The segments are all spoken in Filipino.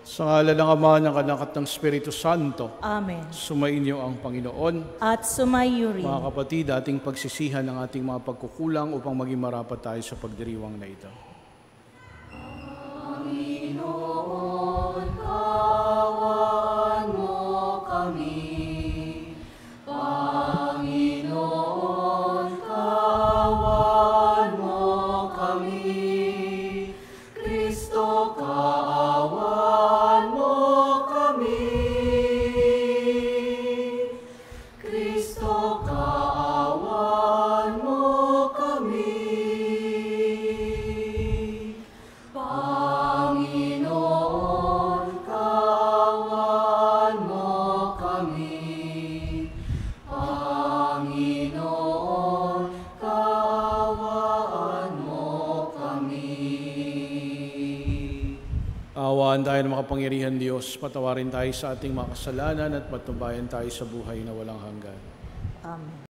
Sa ngalan ng Ama, ng Anak at ng Espiritu Santo. Amen. Sumainyo ang Panginoon. At sumaiyo rin. Mga kapatid, ating pagsisihan ng ating mga pagkukulang upang maging marapat tayo sa pagdiriwang na ito. Panginoon, kaawaan mo kami. Panginoon, kaawaan mo kami. Kristo, kaawaan mo kami. Kristo, kaawaan mo kami. Panginoon, kaawaan mo kami. Panginoon, kaawaan mo kami. Awaan tayo ng makapangyarihan Diyos, patawarin tayo sa ating mga kasalanan at patnubayan tayo sa buhay na walang hanggan. Amen.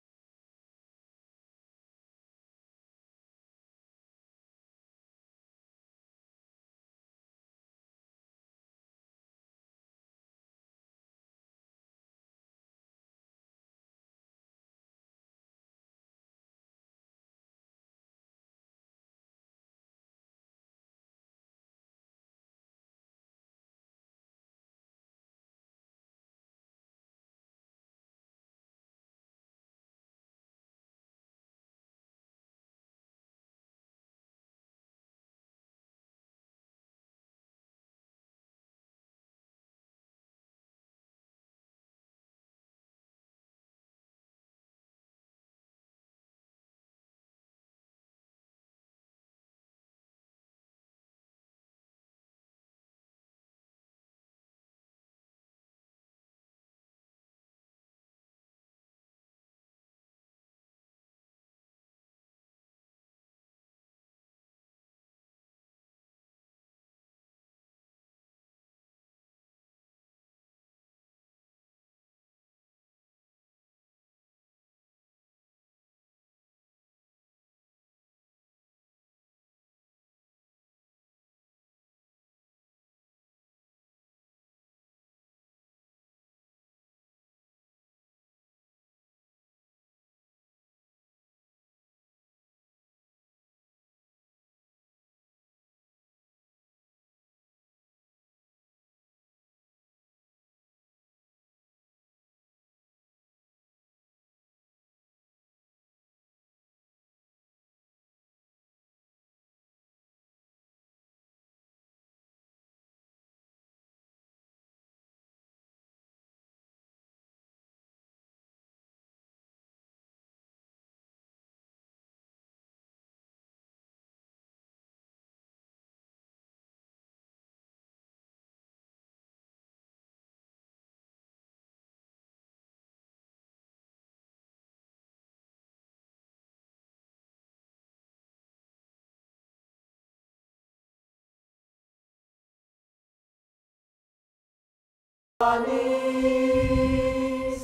Alis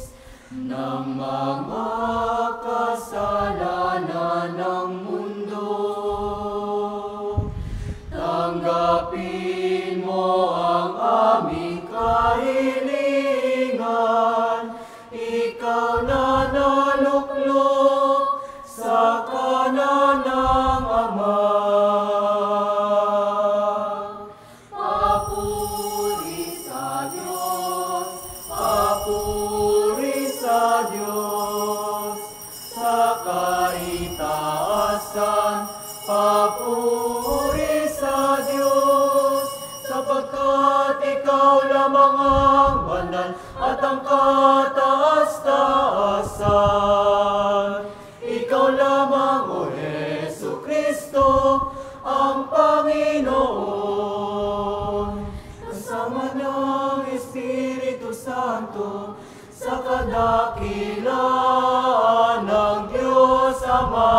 ng mga kasalanan ng mundo. Tanggapin mo ang aming kahilingan. Ikaw na naluklok sa kanan ng Ama. Papuri sa Diyos, sapagkat Ikaw lamang ang banal at ang kataas-taasan. Ikaw lamang, O Jesucristo, ang Panginoon. Kasama ng Espiritu Santo, sa kadakilaan ng Diyos Ama.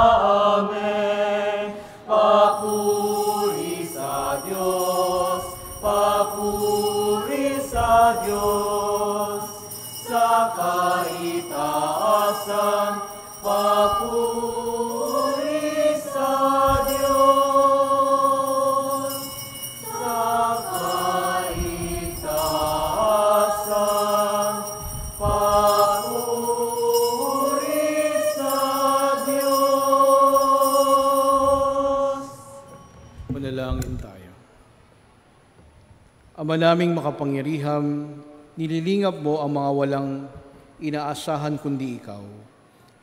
Amen. Papuri sa Diyos, papuri sa Diyos, sa kaitaasan, papuri sa Diyos, sa kaitaasan. Ama naming makapangyarihan, nililingap mo ang mga walang inaasahan kundi ikaw.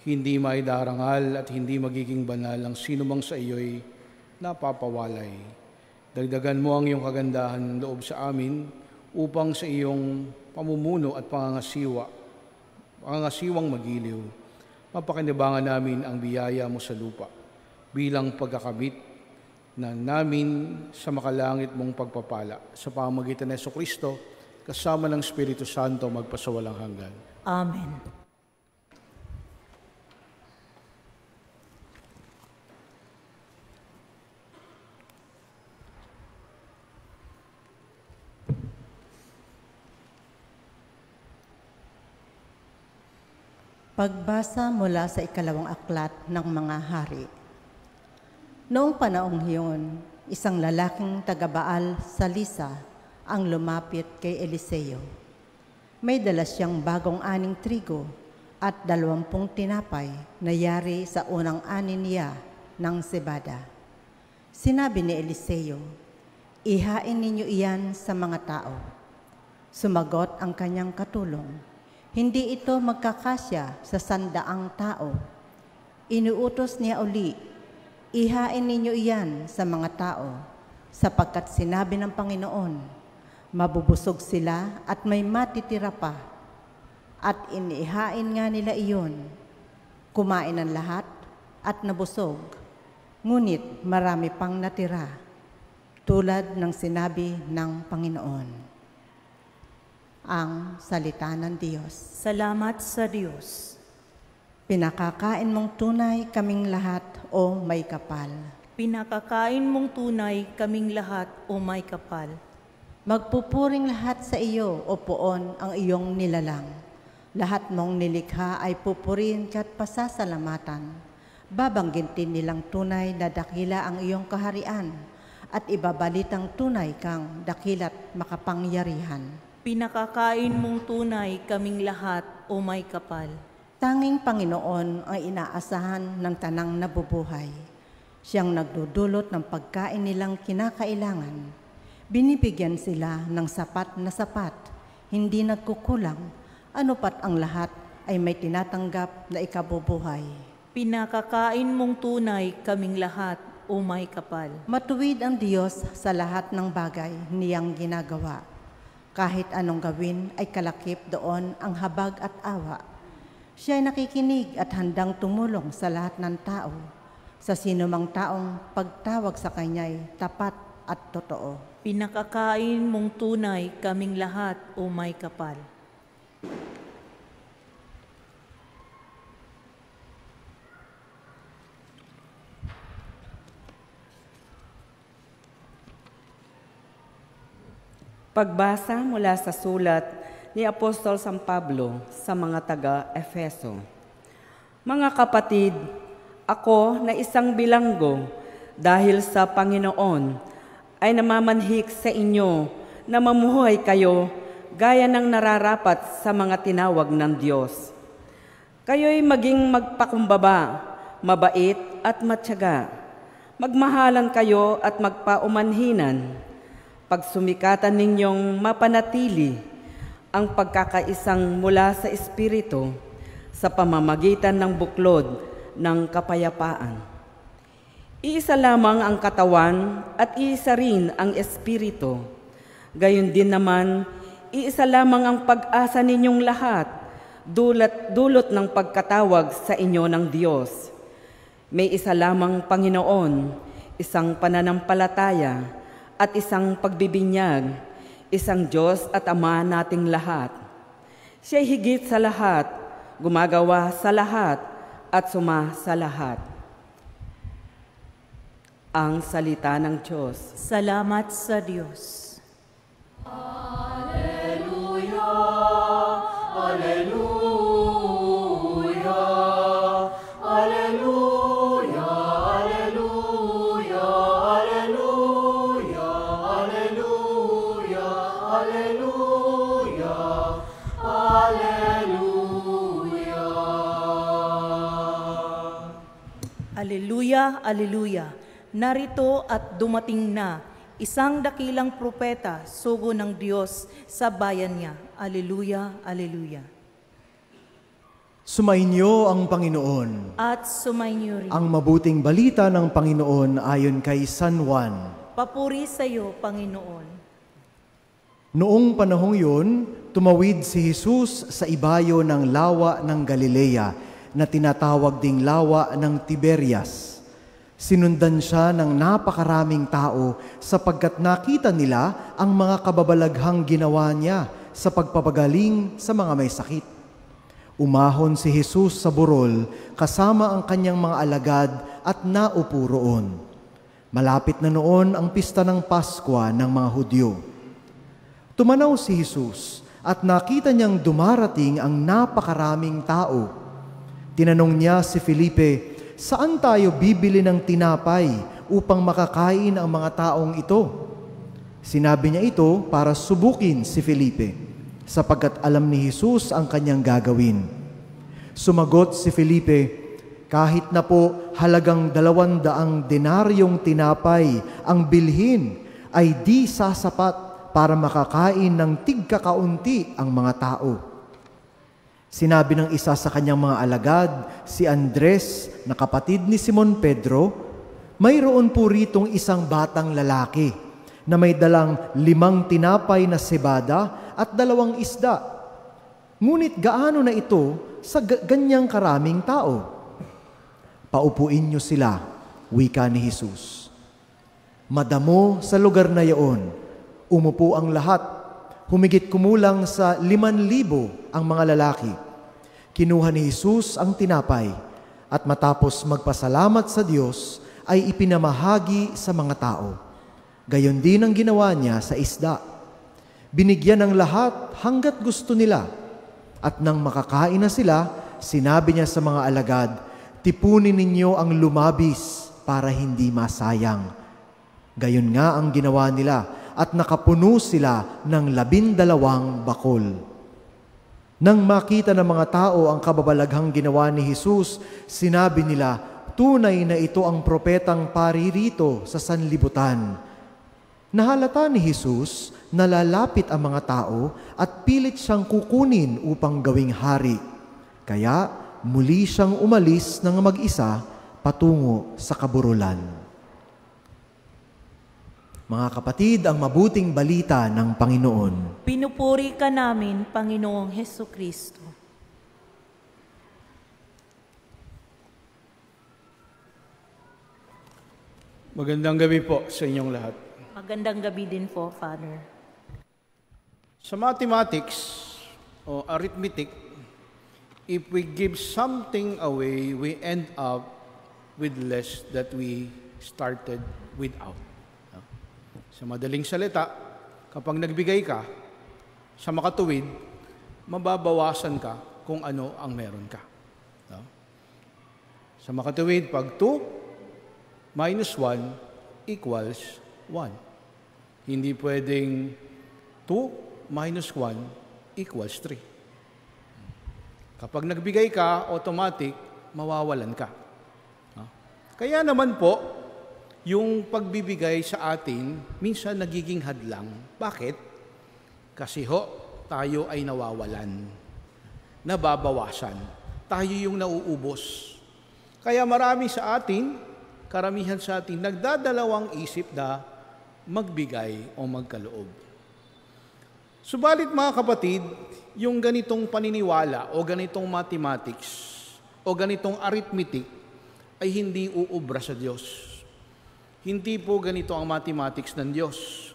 Hindi maidarangal at hindi magiging banal ang sinumang sa iyo'y napapawalay. Dagdagan mo ang iyong kagandahan ng loob sa amin upang sa iyong pamumuno at pangangasiwang magiliw, mapakinabangan namin ang biyaya mo sa lupa bilang pagkakamit na namin sa makalangit mong pagpapala sa pamamagitan ng Jesucristo kasama ng Espiritu Santo magpasawalang hanggan. Amen. Pagbasa mula sa ikalawang aklat ng mga hari. Noong panahong iyon, isang lalaking taga-Baal sa Lisa ang lumapit kay Eliseo. May dala siyang bagong aning trigo at 20 tinapay na yari sa unang ani niya ng sebada. Sinabi ni Eliseo, "Ihain ninyo iyan sa mga tao." Sumagot ang kanyang katulong, "Hindi ito magkakasya sa 100 tao." Inuutos niya uli, "Ihain ninyo iyan sa mga tao, sapagkat sinabi ng Panginoon, mabubusog sila at may matitira pa." At inihain nga nila iyon. Kumain ang lahat at nabusog, ngunit marami pang natira, tulad ng sinabi ng Panginoon. Ang salita ng Diyos. Salamat sa Diyos. Pinakakain mong tunay kaming lahat, o may kapal. Pinakakain mong tunay kaming lahat, o may kapal. Magpupuring lahat sa iyo, o poon, ang iyong nilalang. Lahat mong nilikha ay pupurihin ka't pasasalamatan. Babanggitin nilang tunay na dakila ang iyong kaharian, at ibabalitang tunay kang dakila't makapangyarihan. Pinakakain mong tunay kaming lahat, o may kapal. Tanging Panginoon ang inaasahan ng tanang nabubuhay. Siyang nagdudulot ng pagkain nilang kinakailangan. Binibigyan sila ng sapat na sapat, hindi nagkukulang, ano pat ang lahat ay may tinatanggap na ikabubuhay. Pinakakain mong tunay kaming lahat, o may kapal. Matuwid ang Diyos sa lahat ng bagay niyang ginagawa. Kahit anong gawin ay kalakip doon ang habag at awa. Siya ay nakikinig at handang tumulong sa lahat ng tao. Sa sinumang taong pagtawag sa Kanya'y tapat at totoo. Pinakakain mong tunay kaming lahat, o may kapal. Pagbasa mula sa sulat ni Apostol San Pablo sa mga taga-Efeso. Mga kapatid, ako na isang bilanggo dahil sa Panginoon ay namamanhik sa inyo na mamuhay kayo gaya ng nararapat sa mga tinawag ng Diyos. Kayo'y maging magpakumbaba, mabait at matyaga. Magmahalan kayo at magpaumanhinan. Pagsumikatan ninyong mapanatili ang pagkakaisang mula sa Espiritu sa pamamagitan ng buklod ng kapayapaan. Iisa lamang ang katawan at iisa rin ang Espiritu. Gayon din naman, iisa lamang ang pag-asa ninyong lahat, dulot ng pagkatawag sa inyo ng Diyos. May isa lamang Panginoon, isang pananampalataya at isang pagbibinyag, isang Diyos at Ama nating lahat. Siya'y higit sa lahat, gumagawa sa lahat, at suma sa lahat. Ang salita ng Diyos. Salamat sa Diyos. Alleluia, Alleluia, Alleluia, Alleluia, Alleluia, Alleluia, Alleluia, Alleluia. Alleluia, Alleluia. Narito at dumating na, isang dakilang propeta, sugo ng Diyos sa bayan niya. Alleluia, alleluia. Sumainyo ang Panginoon. At sumainyo rin. Ang mabuting balita ng Panginoon ayon kay San Juan. Papuri sa iyo, Panginoon. Noong panahong yun, tumawid si Jesus sa ibayo ng lawa ng Galilea na tinatawag ding lawa ng Tiberias. Sinundan siya ng napakaraming tao sapagkat nakita nila ang mga kababalaghang ginawa niya sa pagpapagaling sa mga may sakit. Umahon si Jesus sa burol kasama ang kanyang mga alagad at naupo roon. Malapit na noon ang pista ng Pasko ng mga Hudyo. Tumanaw si Jesus at nakita niyang dumarating ang napakaraming tao. Tinanong niya si Felipe, "Saan tayo bibili ng tinapay upang makakain ang mga taong ito?" Sinabi niya ito para subukin si Felipe, sapagkat alam ni Jesus ang kanyang gagawin. Sumagot si Felipe, "Kahit na po halagang 200 denaryong tinapay ang bilhin, ay di sasapat para makakain ng tigkakaunti ang mga tao." Sinabi ng isa sa kanyang mga alagad, si Andres, na kapatid ni Simon Pedro, "Mayroon po ritong isang batang lalaki na may dalang 5 tinapay na sebada at 2 isda. Ngunit gaano na ito sa ganyang karaming tao?" "Paupuin niyo sila," wika ni Jesus. Madamo sa lugar na iyon, umupo ang lahat. Humigit kumulang sa 5,000 ang mga lalaki. Kinuha ni Jesus ang tinapay at matapos magpasalamat sa Diyos ay ipinamahagi sa mga tao. Gayon din ang ginawa niya sa isda. Binigyan ng lahat hanggat gusto nila. At nang makakain na sila, sinabi niya sa mga alagad, "Tipunin ninyo ang lumabis para hindi masayang." Gayon nga ang ginawa nila at nakapuno sila ng 12 bakol. Nang makita ng mga tao ang kababalaghang ginawa ni Jesus, sinabi nila, "Tunay na ito ang propetang paririto sa sanlibutan." Nahalata ni Jesus na lalapit ang mga tao at pilit siyang kukunin upang gawing hari. Kaya muli siyang umalis ng mag-isa patungo sa kaburulan. Mga kapatid, ang mabuting balita ng Panginoon. Pinupuri ka namin, Panginoong Hesukristo. Magandang gabi po sa inyong lahat. Magandang gabi din po, Father. Sa mathematics o arithmetic, if we give something away, we end up with less that we started without. Sa madaling salita, kapag nagbigay ka sa makatuwid, mababawasan ka kung ano ang meron ka. Sa makatuwid, pag 2 minus 1 equals 1. Hindi pwedeng 2 minus 1 equals 3. Kapag nagbigay ka, automatic, mawawalan ka. Kaya naman po, yung pagbibigay sa atin, minsan nagiging hadlang. Bakit? Kasi tayo ay nawawalan, nababawasan. Tayo yung nauubos. Kaya marami sa atin, karamihan sa atin, nagdadalawang isip na magbigay o magkaloob. Subalit mga kapatid, yung ganitong paniniwala o ganitong mathematics o ganitong arithmetic ay hindi uubra sa Diyos. Hindi po ganito ang mathematics ng Diyos.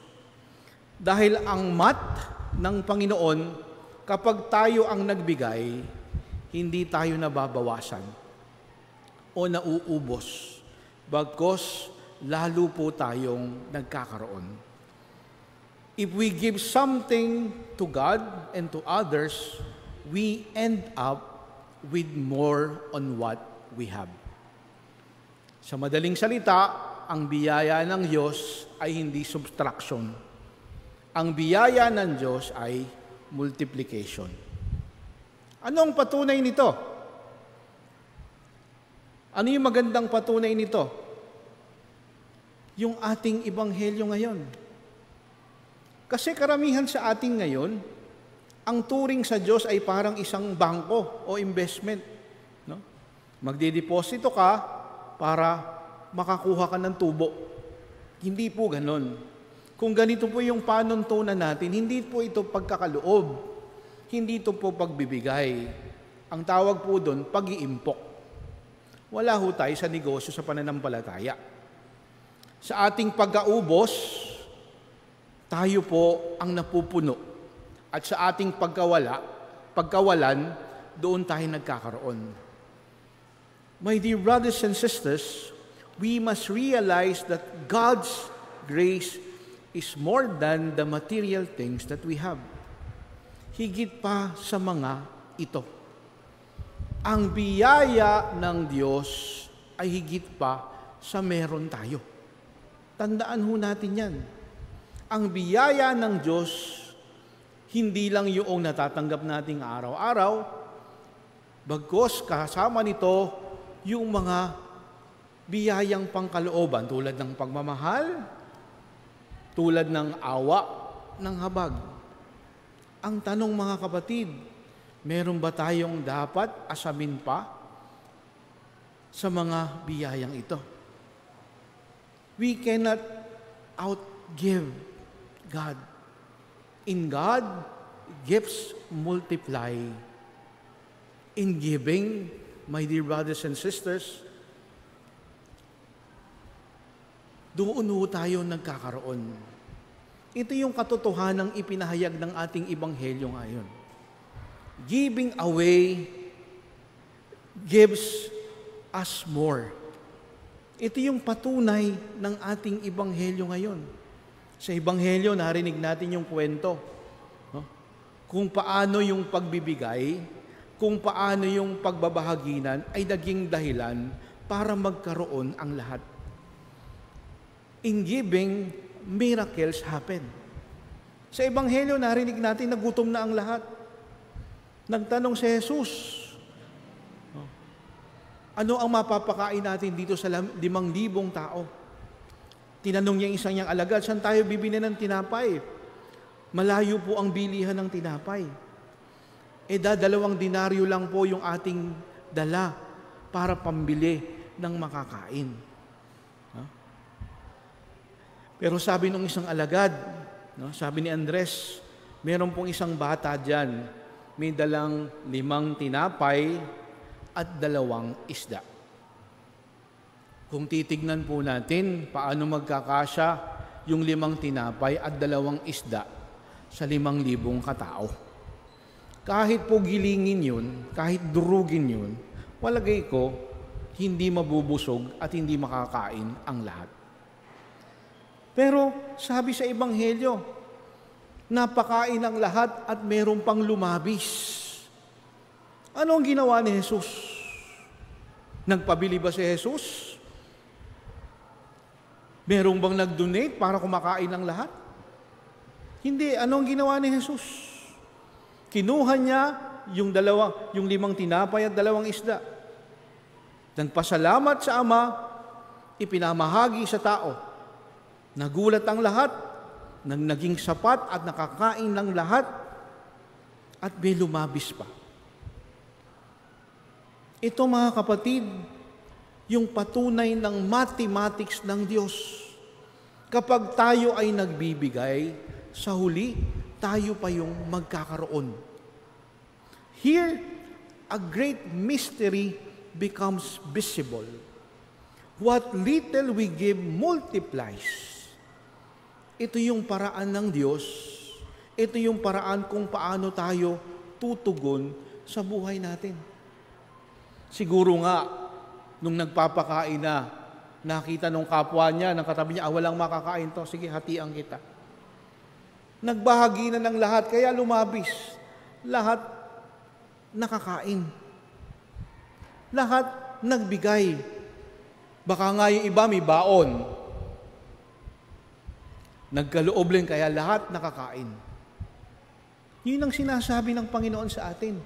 Dahil ang math ng Panginoon, kapag tayo ang nagbigay, hindi tayo nababawasan o nauubos. Bagkos, lalo po tayong nagkakaroon. If we give something to God and to others, we end up with more on what we have. Sa madaling salita, ang biyaya ng Diyos ay hindi subtraction. Ang biyaya ng Diyos ay multiplication. Ano ang patunay nito? Ano yung magandang patunay nito? yung ating ebanghelyo ngayon. Kasi karamihan sa atin ngayon, ang turing sa Diyos ay parang isang bangko o investment. No? Magdedeposito ka para makakuha ka ng tubo. Hindi po ganon. Kung ganito po yung panuntunan natin, hindi po ito pagkakaloob. Hindi ito po pagbibigay. Ang tawag po doon, pag-iimpok. Wala ho tayo sa negosyo sa pananampalataya. Sa ating pagkaubos, tayo po ang napupuno. At sa ating pagkawalan, doon tayo nagkakaroon. My dear brothers and sisters, we must realize that God's grace is more than the material things that we have. Higit pa sa mga ito. Ang biyaya ng Diyos ay higit pa sa meron tayo. Tandaan ho natin yan. Ang biyaya ng Diyos, hindi lang yung natatanggap nating araw-araw, bagkus kasama nito yung mga biyayang pangkalooban tulad ng pagmamahal, tulad ng awa, ng habag. Ang tanong mga kapatid, meron ba tayong dapat asamin pa sa mga biyayang ito? We cannot outgive God. In God, gifts multiply. In giving, my dear brothers and sisters, doon ho tayo nagkakaroon. Ito yung katotohanang ipinahayag ng ating ebanghelyo ngayon. Giving away gives us more. Ito yung patunay ng ating ebanghelyo ngayon. Sa ebanghelyo, narinig natin yung kwento. No? Kung paano yung pagbibigay, kung paano yung pagbabahaginan ay naging dahilan para magkaroon ang lahat. In giving, miracles happen. Sa ebanghelyo, narinig natin nagutom na ang lahat. Nagtanong si Jesus, ano ang mapapakain natin dito sa 5,000 tao? Tinanong niya isang niyang alagad, saan tayo bibili ng tinapay? Malayo po ang bilihan ng tinapay. 2 denaryo lang po yung ating dala para pambili ng makakain. Pero sabi ng isang alagad, sabi ni Andres, meron pong isang bata dyan, may dalang 5 tinapay at 2 isda. Kung titignan po natin, paano magkakasya yung 5 tinapay at 2 isda sa 5,000 katao. Kahit po gilingin yun, kahit durugin yun, walagay ko, hindi mabubusog at hindi makakain ang lahat. Pero sabi sa ebanghelyo, napakain ang lahat at meron pang lumabis. Ano ang ginawa ni Jesus? Nagpabili ba si Jesus? Merong bang nag-donate para kumakain ng lahat? Hindi. Ano ang ginawa ni Jesus? Kinuha niya yung 5 tinapay at 2 isda. Nagpasalamat sa Ama, ipinamahagi sa tao. Nagulat ang lahat, naging sapat at nakakain ng lahat, at may lumabis pa. Ito mga kapatid, yung patunay ng mathematics ng Diyos. Kapag tayo ay nagbibigay, sa huli, tayo pa yung magkakaroon. Here, a great mystery becomes visible. What little we give multiplies. Ito yung paraan ng Diyos. Ito yung paraan kung paano tayo tutugon sa buhay natin. Siguro nga, nung nagpapakain na, nakita nung kapwa niya, ng katabi niya, walang makakain to, sige, hatian kita. Nagbahagi na ng lahat, kaya lumabis. Lahat nakakain. Lahat nagbigay. Baka nga yung iba may baon. Nagkaloob lang, kaya lahat nakakain. Yun ang sinasabi ng Panginoon sa atin.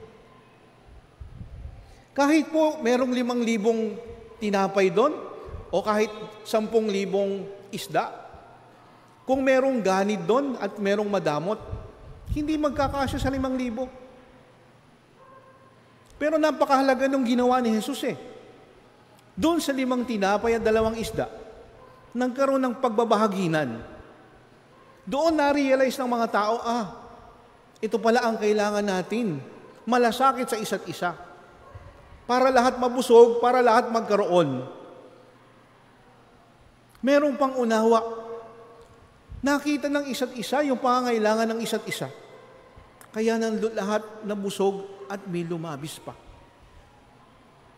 Kahit po merong 5,000 tinapay doon, o kahit 10,000 isda. Kung merong ganid doon at merong madamot, hindi magkakasya sa 5,000. Pero napakahalaga nung ginawa ni Jesus eh. Doon sa 5 tinapay at 2 isda, nagkaroon ng pagbabahaginan. Doon na-realize ng mga tao, ito pala ang kailangan natin. Malasakit sa isa't isa. Para lahat mabusog, para lahat magkaroon. Merong pang-unawa. Nakita ng isa't isa yung pangangailangan ng isa't isa. Kaya lahat nabusog at may lumabis pa.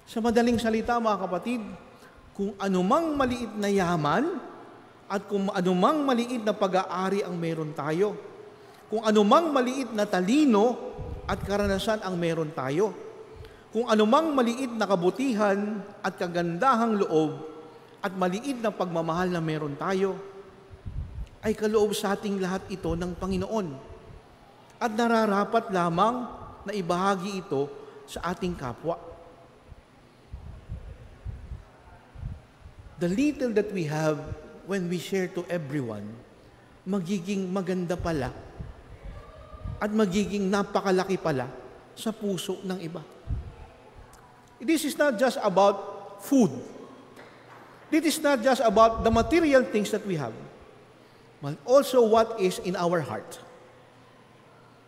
Sa madaling salita, mga kapatid, kung anumang maliit na yaman at kung anumang maliit na pag-aari ang meron tayo, kung anumang maliit na talino at karanasan ang meron tayo, kung anumang maliit na kabutihan at kagandahang loob at maliit na pagmamahal na meron tayo, ay kaloob sa ating lahat ito ng Panginoon. At nararapat lamang na ibahagi ito sa ating kapwa. The little that we have when we share to everyone, magiging maganda pala at magiging napakalaki pala sa puso ng iba. This is not just about food. This is not just about the material things that we have, but also what is in our heart.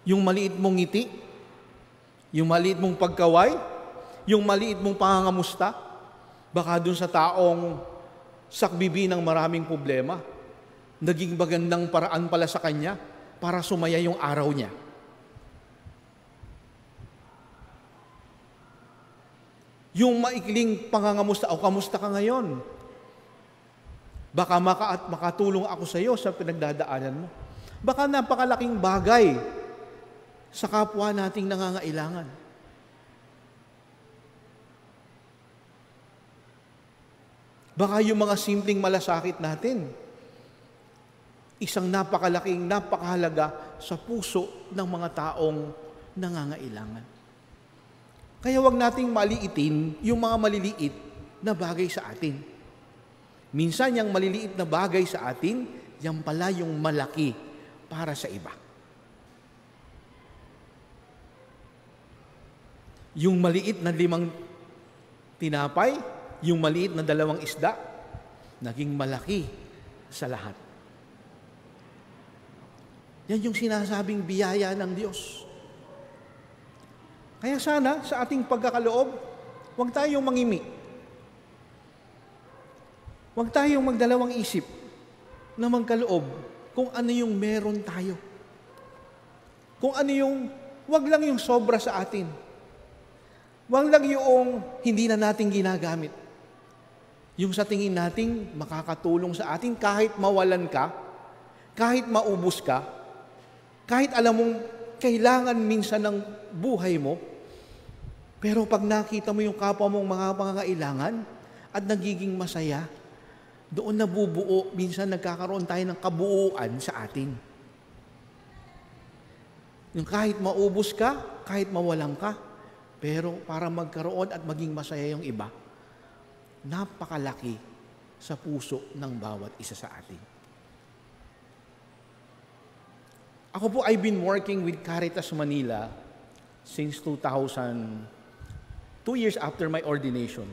Yung maliit mong ngiti, yung maliit mong pagkaway, yung maliit mong pangangamusta, baka dun sa taong sakbibi ng maraming problema, naging magandang paraan pala sa kanya para sumaya yung araw niya. Yung maikling pangangamusta, kamusta ka ngayon? Baka makatulong ako sa iyo sa pinagdadaanan mo. Baka napakalaking bagay sa kapwa nating nangangailangan. Baka yung mga simpleng malasakit natin, isang napakahalaga sa puso ng mga taong nangangailangan. Kaya wag nating maliitin yung mga maliliit na bagay sa atin. Minsan yung maliliit na bagay sa atin, yan pala yung malaki para sa iba. Yung maliit na 5 tinapay, yung maliit na 2 isda, naging malaki sa lahat. Yan yung sinasabing biyaya ng Diyos. Kaya sana, sa ating pagkakaloob, huwag tayong mangimi. Huwag tayong magdalawang isip na magkaloob kung ano yung meron tayo. Kung ano yung, huwag lang yung sobra sa atin. Huwag lang yung hindi na natin ginagamit. Yung sa tingin nating makakatulong sa atin kahit mawalan ka, kahit maubos ka, kahit alam mong kailangan minsan ng buhay mo, pero pag nakita mo yung kapwa mong mga pangangailangan at nagiging masaya, doon nabubuo, minsan nagkakaroon tayo ng kabuuan sa atin. Yung kahit maubos ka, kahit mawalan ka, pero para magkaroon at maging masaya yung iba, napakalaki sa puso ng bawat isa sa atin. Ako po, I've been working with Caritas Manila since 2000, 2 years after my ordination.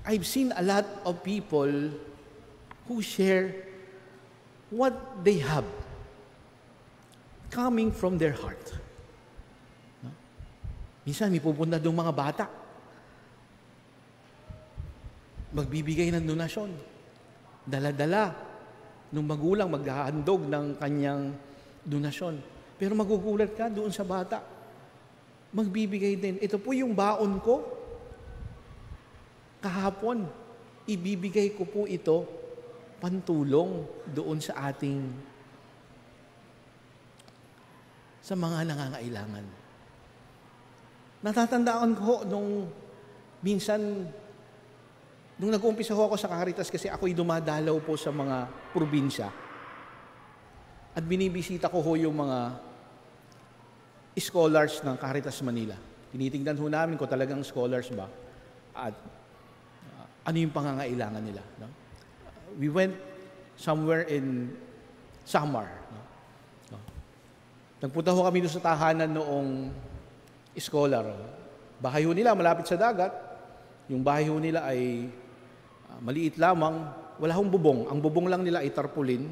I've seen a lot of people who share what they have coming from their heart. Minsan, may pupunta doon mga bata. Magbibigay ng donasyon. Dala-dala nung magulang maghahandog ng kanyang donasyon. Pero magugulat ka doon sa bata. Magbibigay din. Ito po yung baon ko. Kahapon, ibibigay ko po ito pantulong doon sa ating sa mga nangangailangan. Natatandaan ko nung minsan, nung nag-uumpisa ako sa Caritas kasi ako'y dumadalaw po sa mga probinsya at binibisita ko yung mga scholars ng Caritas Manila. Tinitingnan ho namin kung talagang scholars ba at ano yung pangangailangan nila. No? we went somewhere in Samar. Nagpunta ho kami doon sa tahanan noong scholar. Bahay ho nila malapit sa dagat. Yung bahay ho nila ay maliit lamang. Wala hong bubong. Ang bubong lang nila ay tarpaulin.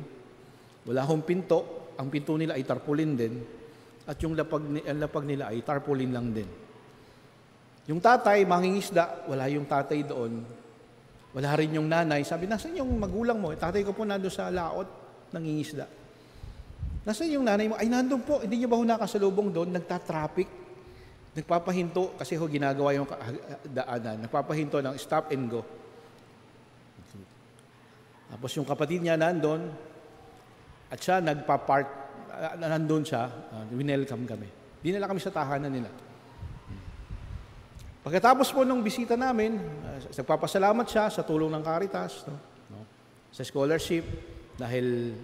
Wala hong pinto. Ang pinto nila ay tarpaulin din. At yung lapag nila ay tarpaulin lang din. Yung tatay, mangingisda, wala yung tatay doon. Wala rin yung nanay. Sabi, nasan yung magulang mo? Tatay ko po nandun sa laot, nangingisda. Nasan yung nanay mo? Ay, nandun po. Hindi niyo ba ho nakasalubong doon? Nagtatraffic. Nagpapahinto. Kasi ho, ginagawa yung daanan. Nagpapahinto ng stop and go. Tapos yung kapatid niya nandun, at siya nagpa-park, nandun siya, winelcome kami. Dinala kami sa tahanan nila. Pagkatapos po ng bisita namin, nagpapasalamat siya sa tulong ng Caritas, sa scholarship, dahil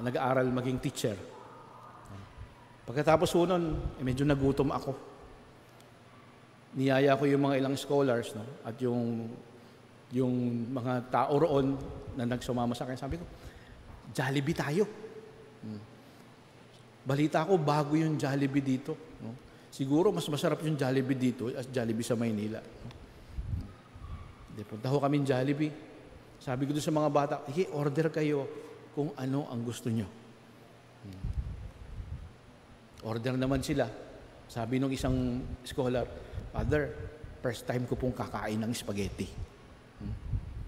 nag-aaral maging teacher. Pagkatapos po nun, medyo nagutom ako. Niyaya ko yung mga ilang scholars, at yung mga tao roon na nagsumama sa akin, sabi ko, Jollibee tayo. Balita ko, bago yung Jollibee dito. Siguro, mas masarap yung Jollibee dito as Jollibee sa Maynila. Punta ho kami Jollibee. Sabi ko doon sa mga bata, order kayo kung ano ang gusto nyo. Order naman sila. Sabi nung isang scholar, Father, first time ko pong kakain ng spaghetti.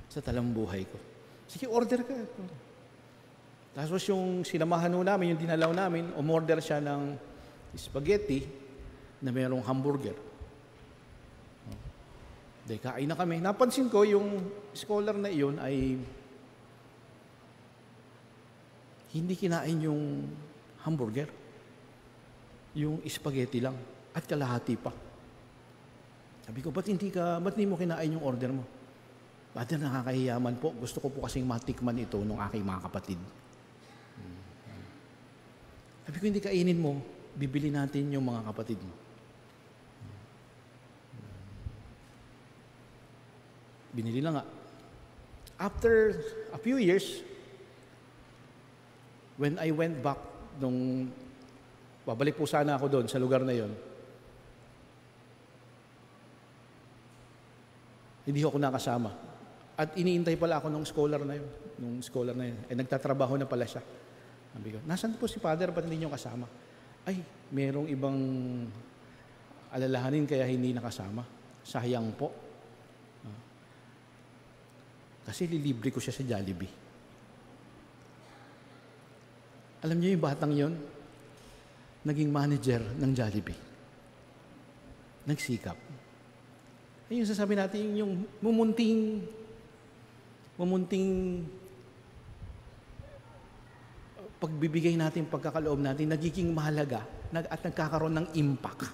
Sa talambuhay ko. Sige, order ka. Tapos yung sinamahan namin, yung dinalaw namin, umorder siya ng spaghetti na mayroong hamburger. Kain na kami. Napansin ko yung scholar na iyon ay hindi kinain yung hamburger. Yung spaghetti lang. At kalahati pa. Sabi ko, ba't hindi mo kinain yung order mo? Father, nakakahiyaman po. Gusto ko po kasing matikman ito ng aking mga kapatid. Sabi ko, hindi kainin mo. Bibili natin yung mga kapatid mo. Binili na nga. After a few years, when I went back, babalik po sana ako doon sa lugar na yon, hindi ako nakasama. At iniintay pala ako nung scholar na yun. Nagtatrabaho na pala siya. Sabi ko, nasan po si Father? Ba't hindi niyo kasama? Ay, merong ibang alalahanin kaya hindi nakasama. Sayang po. Kasi lilibre ko siya sa Jollibee. Alam niyo yung batang yon, naging manager ng Jollibee. Nagsikap. Ayun sasabi natin, yung mumunting pagbibigay natin, pagkakaloob natin, nagiging mahalaga at nagkakaroon ng impact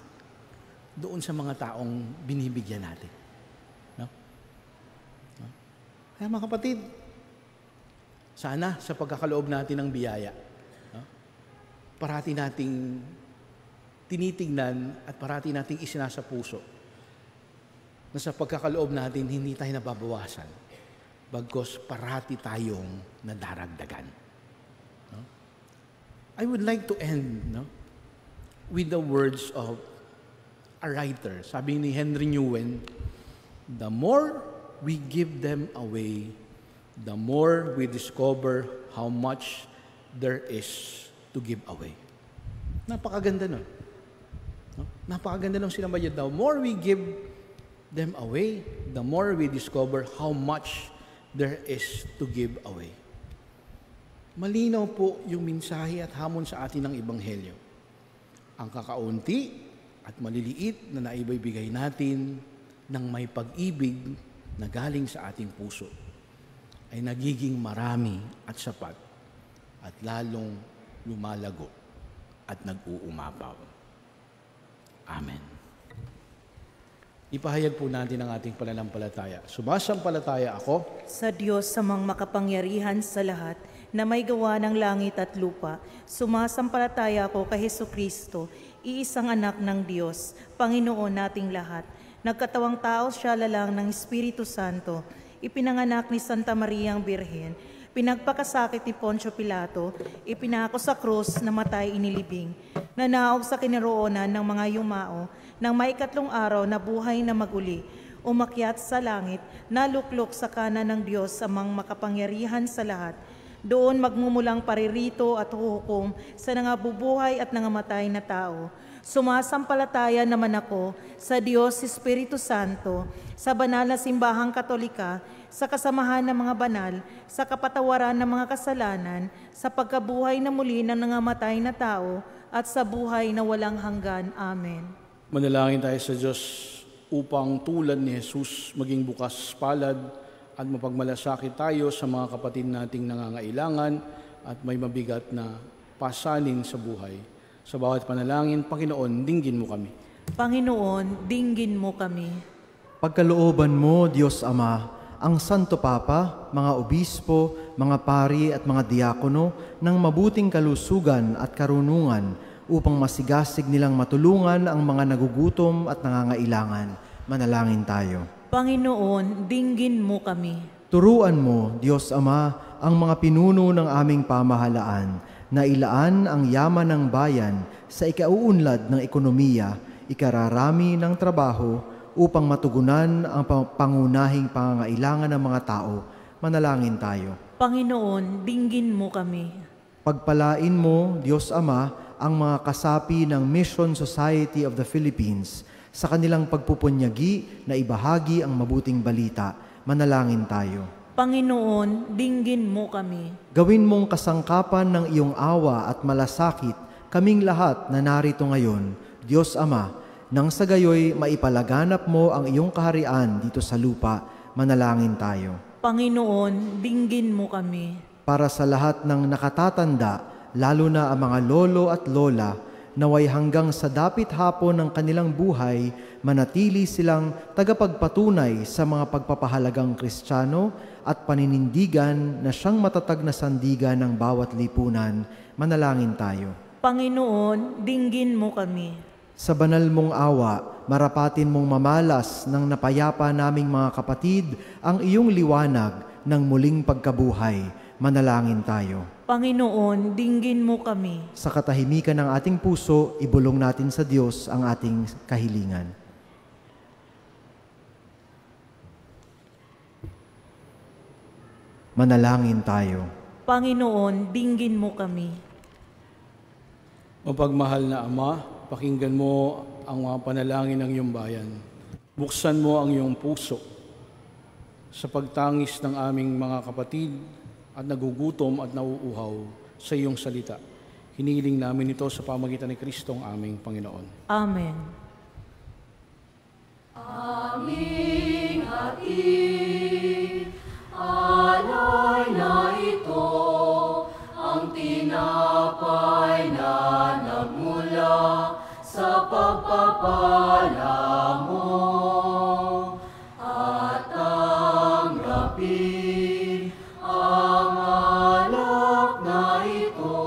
doon sa mga taong binibigyan natin. Kaya mga kapatid, sana sa pagkakaloob natin ng biyaya, parati nating tinitignan at parati nating isinasa puso na sa pagkakaloob natin hindi tayo nababawasan, bagkos parati tayong nadaragdagan. I would like to end with the words of a writer. Sabi ni Henry Nguyen, the more we give them away, the more we discover how much there is to give away. Napakaganda nun. Napakaganda nung sinabi niya, the more we give them away, the more we discover how much there is to give away. Malinaw po yung mensahe at hamon sa atin ng Ebanghelyo. Ang kakaunti at maliliit na naibibigay natin ng may pag-ibig na galing sa ating puso ay nagiging marami at sapat at lalong lumalago at nag-uumapaw. Amen. Ipahayag po natin ang ating pananampalataya. Sumasampalataya ako sa Diyos samang makapangyarihan sa lahat na may gawa ng langit at lupa. Sumasampalataya ako kay Jesucristo, iisang anak ng Diyos, Panginoon nating lahat. Nagkatawang tao siya lalang ng Espiritu Santo, ipinanganak ni Santa Maria ang Birhen, pinagpakasakit ni Poncio Pilato, ipinako sa krus, namatay, inilibing, nanaog sa kinaroonan ng mga yumao, nang maikatlong araw na buhay na maguli, umakyat sa langit, naluklok sa kanan ng Diyos amang makapangyarihan sa lahat. Doon magmumulang paririto at huhukom sa nangabubuhay at nangamatay na tao. Sumasampalataya naman ako sa Diyos Espiritu Santo, sa banal na simbahang Katolika, sa kasamahan ng mga banal, sa kapatawaran ng mga kasalanan, sa pagkabuhay na muli ng nangamatay na tao, at sa buhay na walang hanggan. Amen. Manalangin tayo sa Diyos upang tulad ni Jesus maging bukas palad at mapagmalasakit tayo sa mga kapatid nating nangangailangan at may mabigat na pasanin sa buhay. Sa bawat panalangin, Panginoon, dinggin mo kami. Panginoon, dinggin mo kami. Pagkalooban mo, Diyos Ama, ang Santo Papa, mga obispo, mga pari at mga diakono ng mabuting kalusugan at karunungan upang masigasig nilang matulungan ang mga nagugutom at nangangailangan. Manalangin tayo. Panginoon, dinggin mo kami. Turuan mo, Diyos Ama, ang mga pinuno ng aming pamahalaan na ilaan ang yaman ng bayan sa ikauunlad ng ekonomiya, ikararami ng trabaho upang matugunan ang pangunahing pangangailangan ng mga tao. Manalangin tayo. Panginoon, dinggin mo kami. Pagpalain mo, Diyos Ama, ang mga kasapi ng Mission Society of the Philippines sa kanilang pagpupunyagi na ibahagi ang mabuting balita. Manalangin tayo. Panginoon, dinggin mo kami. Gawin mong kasangkapan ng iyong awa at malasakit kaming lahat na narito ngayon, Diyos Ama, nang sa gayoy maipalaganap mo ang iyong kaharian dito sa lupa. Manalangin tayo. Panginoon, dinggin mo kami. Para sa lahat ng nakatatanda, lalo na ang mga lolo at lola, naway hanggang sa dapit hapon ng kanilang buhay, manatili silang tagapagpatunay sa mga pagpapahalagang Kristiyano at paninindigan na siyang matatag na sandigan ng bawat lipunan. Manalangin tayo. Panginoon, dinggin mo kami. Sa banal mong awa, marapatin mong mamalas ng napayapa naming mga kapatid ang iyong liwanag ng muling pagkabuhay. Manalangin tayo. Panginoon, dinggin mo kami. Sa katahimikan ng ating puso, ibulong natin sa Diyos ang ating kahilingan. Manalangin tayo. Panginoon, dinggin mo kami. Mapagmahal na Ama, pakinggan mo ang mga panalangin ng iyong bayan. Buksan mo ang iyong puso sa pagtangis ng aming mga kapatid at nagugutom at nauuhaw sa iyong salita. Hinihiling namin ito sa pamagitan ni Kristong aming Panginoon. Amen. Aming hatid, alay na ito, ang tinapay na nagmula sa pagpapala mo. At tanggapin ang alak na ito,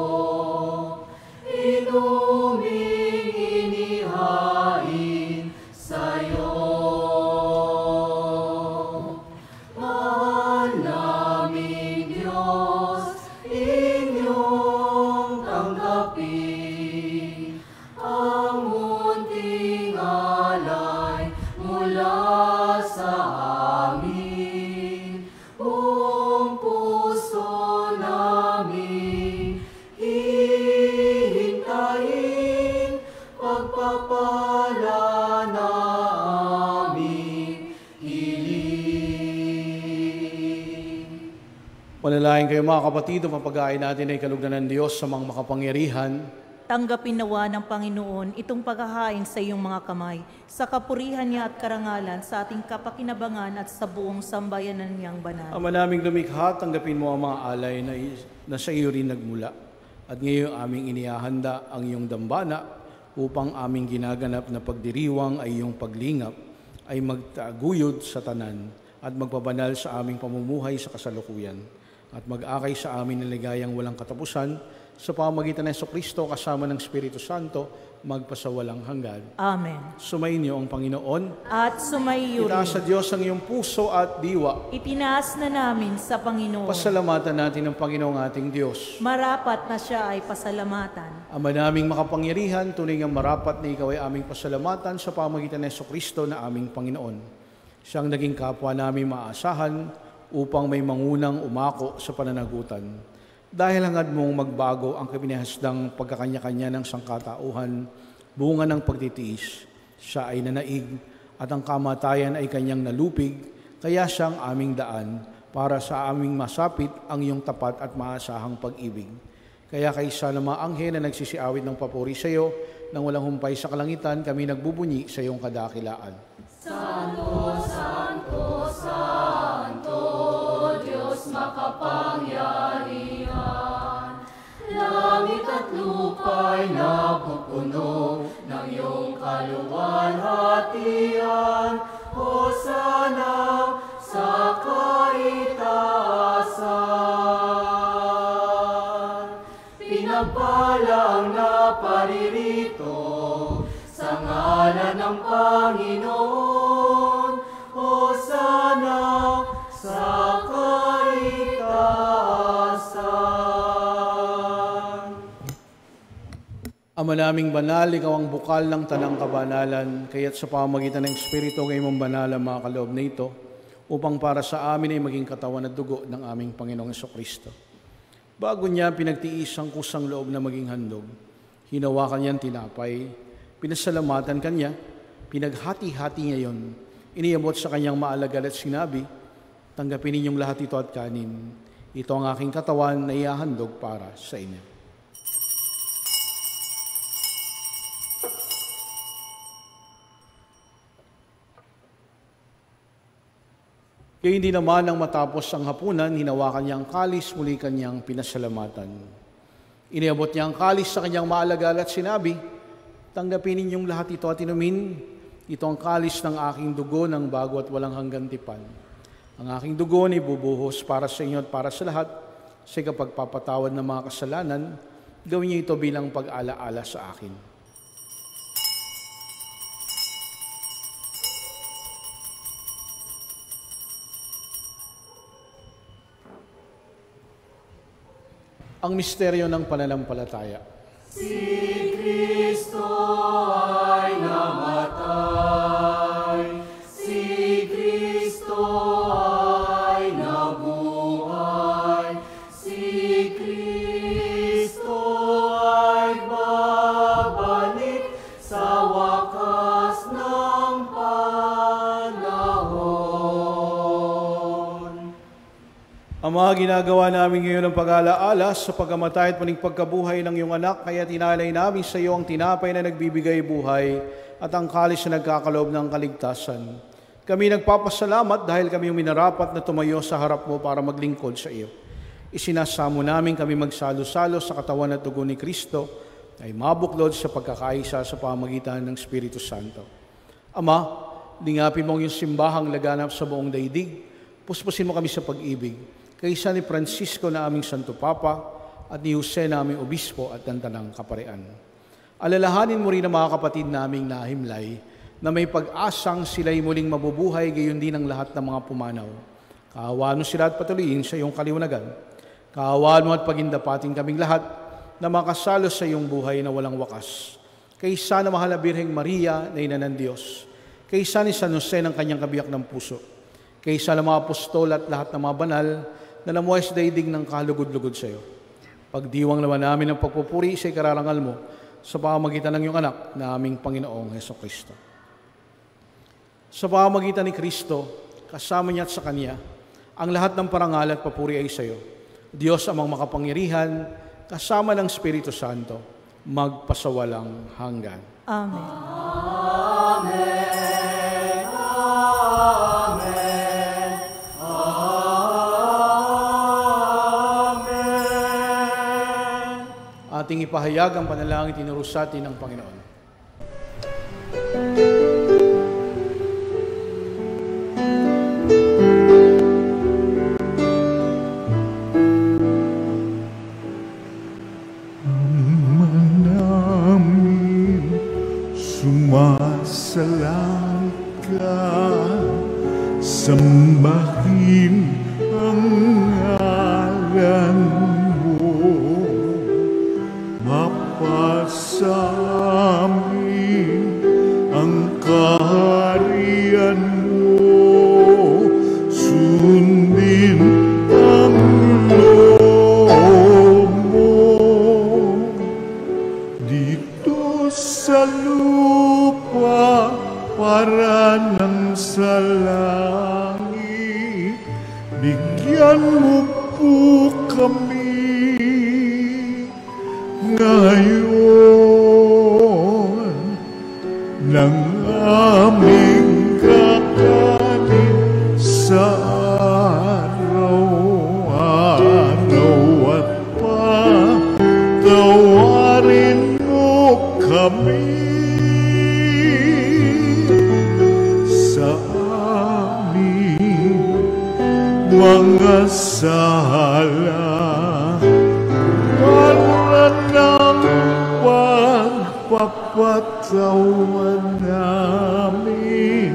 inuming inihain sa'yo. Mahal naming Diyos, inyong tanggapin ang munting alay mula sa amin. Buong puso namin hihintayin pagpapala na aming hiling. Panalangin kayo mga kapatid, ang papagain natin ay kalugdan ng Diyos sa mga makapangyarihan. Tanggapin nawa ng Panginoon itong paghahain sa iyong mga kamay, sa kapurihan niya at karangalan, sa ating kapakinabangan at sa buong sambayanan niyang banal. Ama naming lumikha, tanggapin mo ang mga alay na sa iyo rin nagmula. At ngayon aming inihahanda ang iyong dambana upang aming ginaganap na pagdiriwang ay iyong paglingap ay magtaguyod sa tanan at magpabanal sa aming pamumuhay sa kasalukuyan at mag-akay sa amin ng ligayang walang katapusan sa pamamagitan ng Jesucristo kasama ng Espiritu Santo, magpasawalang hanggan. Amen. Sumainyo ang Panginoon. At sumaiyo Itaas sa rin. Diyos ang iyong puso at diwa. Itinaas na namin sa Panginoon. Pasalamatan natin ang Panginoong ating Diyos. Marapat na siya ay pasalamatan. Ama naming makapangyarihan, tunay ngang marapat na ikaw ay aming pasalamatan sa pamamagitan ng Jesucristo na aming Panginoon. Siyang naging kapwa namin maasahan upang may mangunang umako sa pananagutan. Dahil hangad mong magbago ang kapinahasdang pagkakanya-kanya ng sangkatauhan, bunga ng pagtitiis, siya ay nanaig at ang kamatayan ay kanyang nalupig, kaya siyang aming daan para sa aming masapit ang iyong tapat at maasahang pag-ibig. Kaya kaysa na mga anghel na nagsisiawit ng papuri sa iyo, nang walang humpay sa kalangitan, kami nagbubunyi sa iyong kadakilaan. Santo, Santo, Santo, Diyos makapangyarihan. Langit at lupa'y napupuno ng iyong kaluwalhatian. Hosana sa kaitaasan. Pinagpala ang naparirito sa ngalan ng Panginoon. Hosana sa kaitaasan. Ama naming banal, ikaw ang bukal ng tanang kabanalan, kaya't sa pamamagitan ng Espiritu ngayon mong banal ang mga kaloob na ito, upang para sa amin ay maging katawan at dugo ng aming Panginoong Jesucristo. Bago niya pinagtiis ang kusang loob na maging handog, hinawakan niya ang tinapay, pinasalamatan kanya, pinaghati-hati niya yon, iniabot sa kanyang maalagal at sinabi, tanggapin ninyong lahat ito at kanin. Ito ang aking katawan na ihahandog para sa inyo. Kaya hindi naman nang matapos ang hapunan, hinawakan niya ang kalis, muli kanyang pinasalamatan. Iniabot niya ang kalis sa kanyang maalagal at sinabi, tanggapin ninyong lahat ito at inumin. Ito ang kalis ng aking dugo ng bago at walang hanggang tipan. Ang aking dugo ay bubuhos para sa inyo at para sa lahat sa ikapagpapatawad ng mga kasalanan. Gawin niyo ito bilang pag-alaala sa akin. Ang misteryo ng pananampalataya. Si Kristo ay namatay, si Kristo ay nabuhay, si Kristo ay babalik sa wakas ng panahon. Ama, ginagawa namin ngayon ang pag-alaala sa pagkamatay at muling pagkabuhay ng iyong anak, kaya tinalay namin sa iyo ang tinapay na nagbibigay buhay at ang kalis na nagkakaloob ng kaligtasan. Kami nagpapasalamat dahil kami yung minarapat na tumayo sa harap mo para maglingkod sa iyo. Isinasamo namin kami magsalo-salo sa katawan at dugo ni Kristo ay mabuklod sa pagkakaisa sa pamamagitan ng Espiritu Santo. Ama, lingapin mo ang iyong simbahang laganap sa buong daigdig. Puspusin mo kami sa pag-ibig. Kaysa ni Francisco na aming Santo Papa at ni Jose na aming Obispo at ng Tanang Kaparian. Alalahanin mo rin ang mga kapatid naming nahimlay na may pag-asang sila'y muling mabubuhay gayon din ang lahat ng mga pumanaw. Kaawaan mo sila at patuloyin sa iyong kaliwanagan. Kaawaan mo at pagindapatin kaming lahat na makasalo sa iyong buhay na walang wakas. Kaysa na mahal na Birheng Maria na ina ng Diyos. Kaysa ni San Jose ng kanyang kabiyak ng puso. Kaysa ng mga apostol at lahat ng mga banal na namuhay sa daigdig ng kalugod-lugod sa iyo. Pagdiwang naman namin ang pagpupuri sa ikararangal mo sa pamamagitan ng iyong anak na aming Panginoong Jesucristo. Sa pamamagitan ni Kristo, kasama niya at sa Kanya, ang lahat ng parangal at papuri ay sa iyo. Diyos amang makapangyarihan, kasama ng Espiritu Santo, magpasawalang hanggan. Amen. Amen. Amen. Ating ipahayag ang panalangin tinuro sa atin ng Panginoon. sumasalangit ka, sambahin ang ngalan mo, mapasamin ang kaharian mo, sundin ang loob mo dito sa lupa para nang sa langit. Bigyan mo po kami ngayon ng aming kakanin sa araw-araw, at patawarin mo kami sa aming mga sala, para ng pagpapatawan namin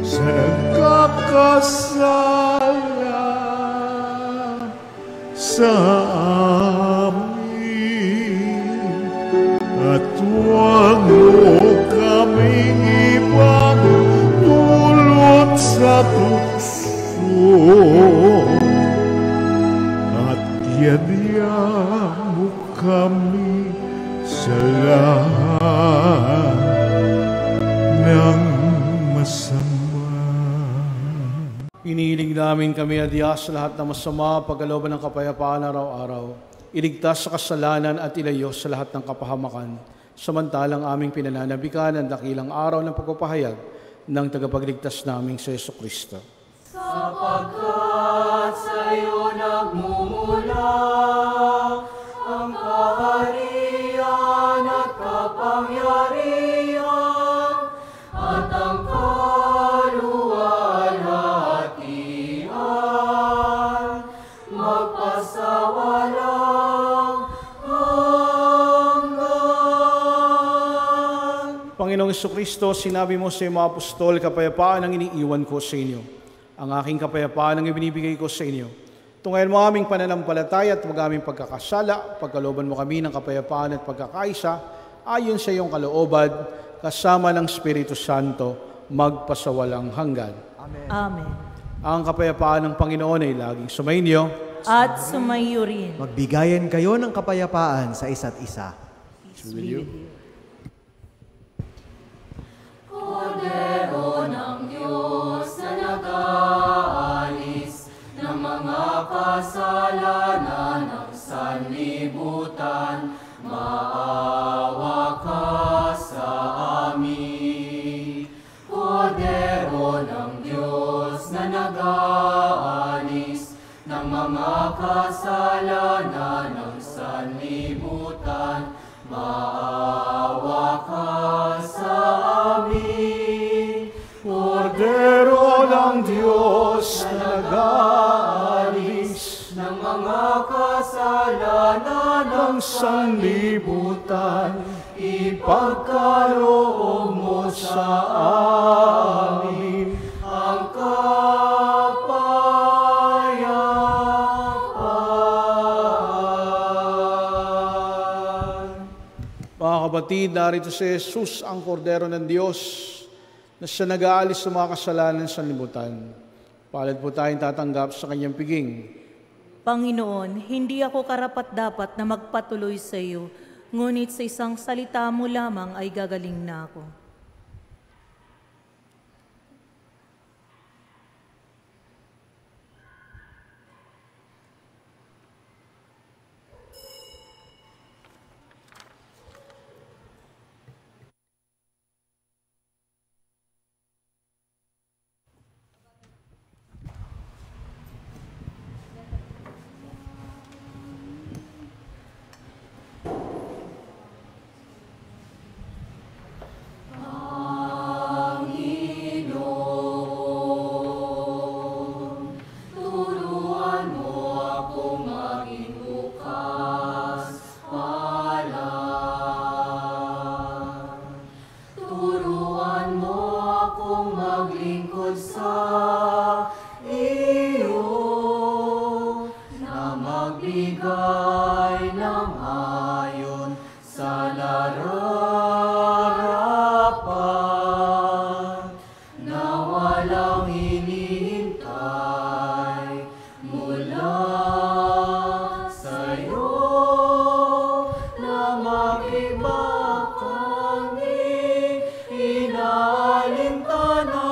sa nagkakasala sa amin, at huwag mo kaming ipagdulot sa tukso, at yadya mo kami sa lahat ng masama. Inihiling namin kami, Diyos, sa lahat ng masama, pagkalooban ng kapayapaan araw-araw. Iligtas sa kasalanan at ilayo sa lahat ng kapahamakan. Samantalang aming pinananabikan ang dakilang araw ng pagpapahayag ng tagapagligtas naming sa Jesucristo. Sapagkat sa iyo nagmumula ang kaharian at kapangyarihan at ang kaluwalhatian magpasawalang hanggan. Panginoong Jesucristo, sinabi mo sa mga apostol, kapayapaan ang iniiwan ko sa inyo. Ang aking kapayapaan ang ibinibigay ko sa inyo. Tungayan mo aming pananampalataya at wag aming pagkakasala, pagkalooban mo kami ng kapayapaan at pagkakaisa, ayon sa iyong kalooban, kasama ng Espiritu Santo, magpasawalang hanggan. Amen. Amen. Ang kapayapaan ng Panginoon ay laging sumainyo. At sumayo rin. Magbigayan kayo ng kapayapaan sa isa't isa. Peace be with you. Kordero ng Diyos na nag-aalis ng mga kasalanan ng sanlibutan, maawa ka sa amin. Kordero ng Diyos na nag-aalis ng mga kasalanan ng sanlibutan, maawa ka sa amin. Kordero ng Diyos na nag-aalis ng mga kasalanan ng sanlibutan, ipagkaloob mo sa amin ang kapayapaan. Mga kapatid, narito si Jesus, ang Kordero ng Diyos, na siya nag-aalis sa mga kasalanan sa libutan. Palad po tayong tatanggap sa kanyang piging. Panginoon, hindi ako karapat-dapat na magpatuloy sa iyo, ngunit sa isang salita mo lamang ay gagaling na ako. sa nararapat na walang hinihintay mula sa'yo na makibakang di inaalintana.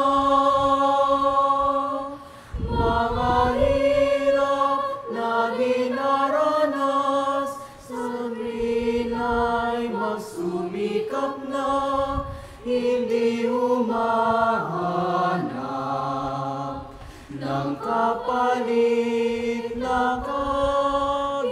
Mga hirap na dinaranas, sabihin ay magsumikap na, hindi humahanap ng kapalit na kaginawan.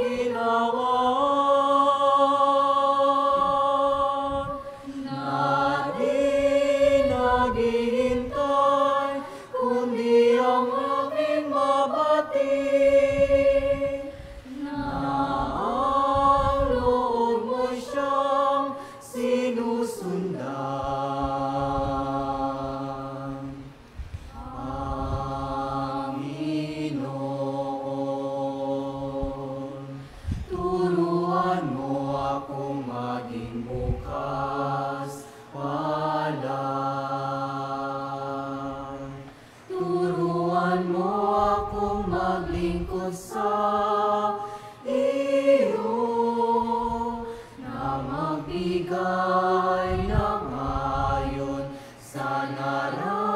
Na di naghihintay, kundi ang aking mabati, na ang loob mo'y siyang sinusundan. Panginoon, turuan mo akong maging bukas palad. Turuan mo akong maglingkod sa iyo, na magbigay ng ayon sa nararapat,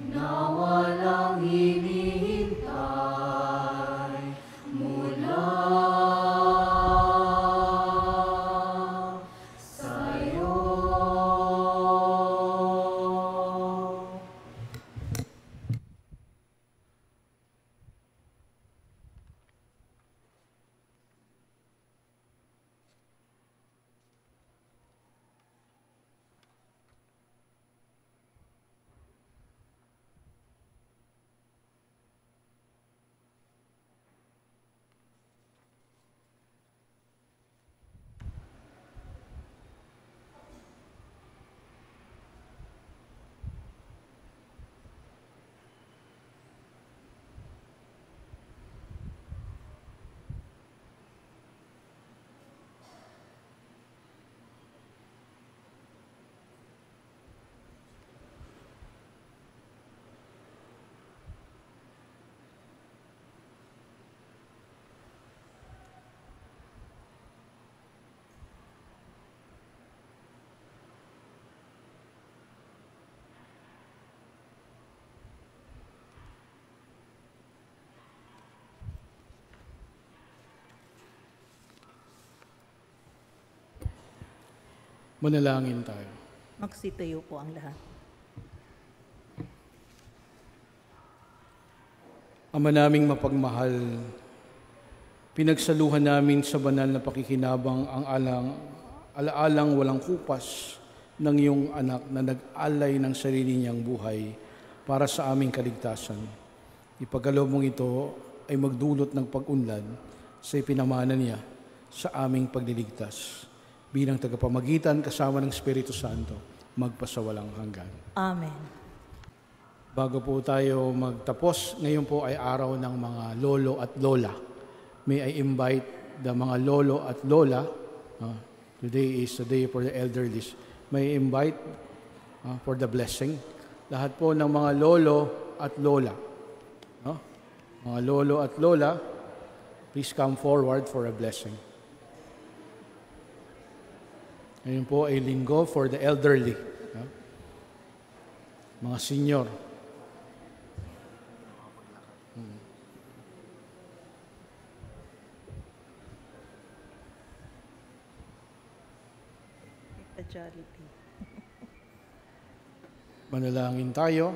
na walang hinihintay mula sa'yo. Manalangin tayo. Magsitayo po ang lahat. Ama naming mapagmahal, pinagsaluhan namin sa banal na pakikinabang ang alaalang walang kupas ng iyong anak na nag-alay ng sarili niyang buhay para sa aming kaligtasan. Ipagkaloob mong ito ay magdulot ng pag-unlad sa ipinamana niya sa aming pagliligtas. Bilang tagapamagitan kasama ng Espiritu Santo, magpasawalang hanggan. Amen. Bago po tayo magtapos, ngayon po ay araw ng mga lolo at lola. May I invite the mga lolo at lola. Today is the day for the elderly. May I invite for the blessing. Lahat po ng mga lolo at lola. Mga lolo at lola, please come forward for a blessing. Ngayon po ay linggo for the elderly. Mga senior. Jollibee. Manalangin tayo.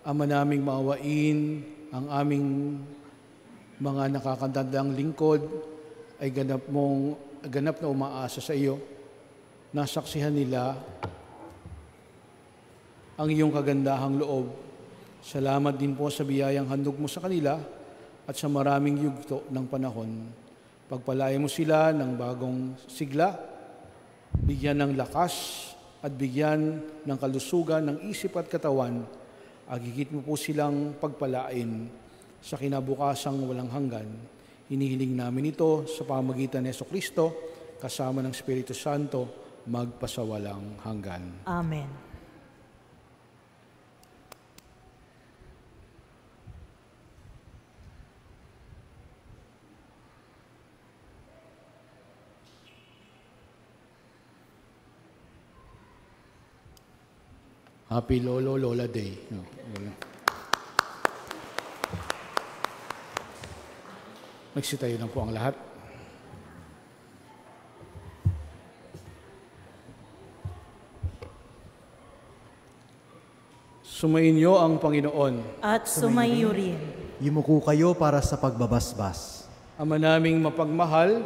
Ama naming maawain ang aming mga nakakatandang lingkod ay ganap na umaasa sa iyo. Nasaksihan nila ang iyong kagandahang loob. Salamat din po sa biyayang handog mo sa kanila at sa maraming yugto ng panahon. Pagpalain mo sila ng bagong sigla, bigyan ng lakas at bigyan ng kalusugan ng isip at katawan. Agigit mo po silang pagpalain sa kinabukasang walang hanggan. Hinihiling namin ito sa pamamagitan ni Jesucristo, kasama ng Espiritu Santo, magpasawalang hanggan. Amen. Happy Lolo Lola Day. No, magsitayo na po ang lahat. Sumainyo ang Panginoon. At sumayo rin. Yumuko kayo para sa pagbabasbas. Ama naming mapagmahal,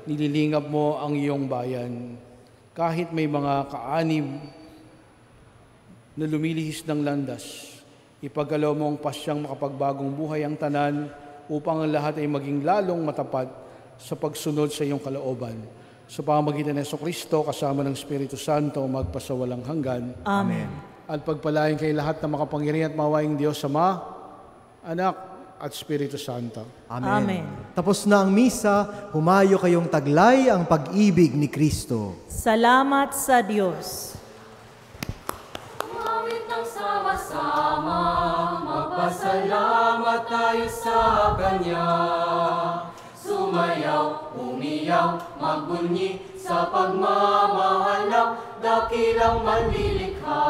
nililingap mo ang iyong bayan. Kahit may mga kaanib na lumilihis ng landas, ipagalaw mo ang pasyang makapagbagong buhay ang tanan upang ang lahat ay maging lalong matapat sa pagsunod sa iyong kalooban. Sa pamamagitan ng Jesucristo, kasama ng Espiritu Santo, magpasawalang hanggan. Amen. At pagpalain kay lahat ng makapangyarihan at mawaing Diyos, Ama, Anak, at Espiritu Santo. Amen. Amen. Tapos na ang misa, humayo kayong taglay ang pag-ibig ni Kristo. Salamat sa Diyos. Umawit ng sama-sama, magpasalamat tayo sa Kanya. Sumayaw, umiyaw, magbunyi sa pagmamahal ng dakilang manlilikha.